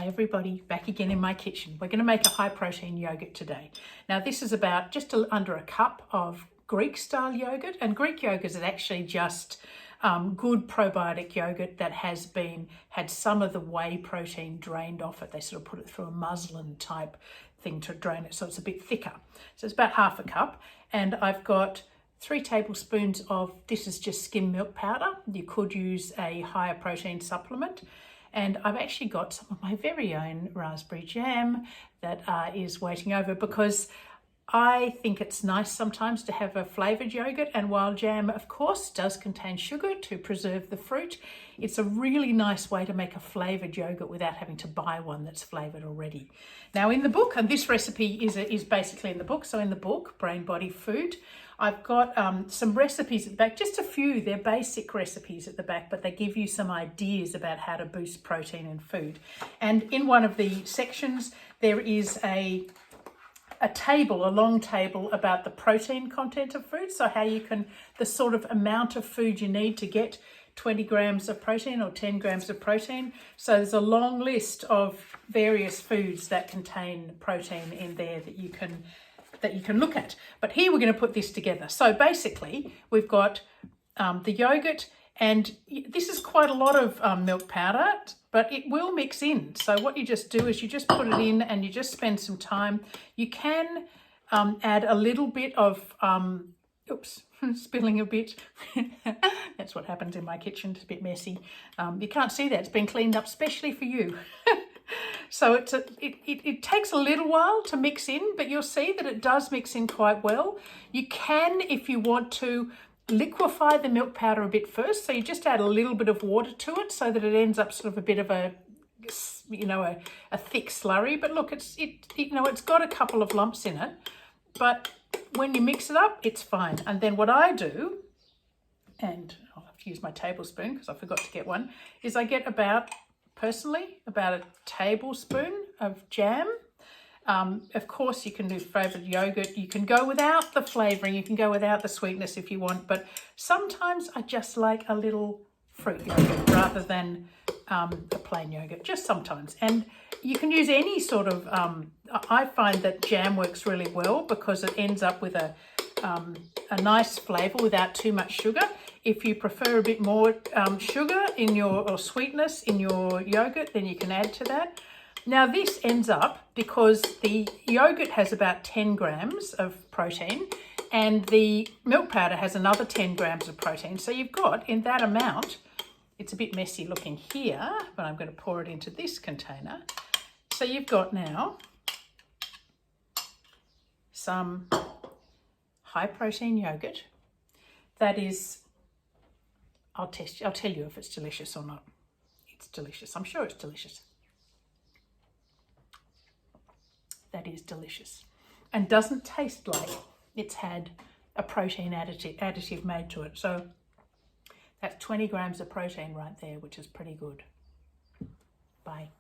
Hi everybody, back again in my kitchen. We're going to make a high protein yogurt today. Now this is about just under a cup of Greek style yogurt, and Greek yogurt is actually just good probiotic yogurt that has had some of the whey protein drained off it. They sort of put it through a muslin type thing to drain it so it's a bit thicker. So it's about half a cup, and I've got 3 tablespoons of, this is just skim milk powder. You could use a higher protein supplement. And I've actually got some of my very own raspberry jam that is waiting over, because I think it's nice sometimes to have a flavoured yogurt, and while jam of course does contain sugar to preserve the fruit, it's a really nice way to make a flavoured yogurt without having to buy one that's flavoured already. Now in the book, and this recipe is basically in the book, so in the book, Brain Body Food, I've got some recipes at the back, just a few. They're basic recipes at the back, but they give you some ideas about how to boost protein in food. And in one of the sections, there is a table, a long table about the protein content of food. So how you can, the sort of amount of food you need to get 20 grams of protein or 10 grams of protein. So there's a long list of various foods that contain protein in there that you can look at. But here we're going to put this together. So basically we've got the yogurt, and this is quite a lot of milk powder, but it will mix in. So what you just do is you just put it in and you just spend some time. You can add a little bit of, oops, spilling a bit. That's what happens in my kitchen, it's a bit messy. You can't see that, it's been cleaned up specially for you. So it takes a little while to mix in, but you'll see that it does mix in quite well. You can, if you want to, liquefy the milk powder a bit first. So you just add a little bit of water to it so that it ends up sort of a bit of a, you know, a thick slurry. But look, it's got a couple of lumps in it, but when you mix it up, it's fine. And then what I do, and I'll have to use my tablespoon because I forgot to get one, is I get personally about a tablespoon of jam. Of course, you can do flavoured yogurt. You can go without the flavouring. You can go without the sweetness if you want. But sometimes I just like a little fruit yogurt rather than a plain yogurt, just sometimes. And you can use any sort of, I find that jam works really well because it ends up with a nice flavour without too much sugar. If you prefer a bit more sugar or sweetness in your yogurt, then you can add to that. Now this ends up, because the yogurt has about 10 grams of protein and the milk powder has another 10 grams of protein. So you've got, in that amount, it's a bit messy looking here, but I'm going to pour it into this container. So you've got now some high protein yogurt that is, I'll tell you if it's delicious or not. It's delicious. I'm sure it's delicious. That is delicious, and doesn't taste like it's had a protein additive made to it. So that's 20 grams of protein right there, which is pretty good. Bye.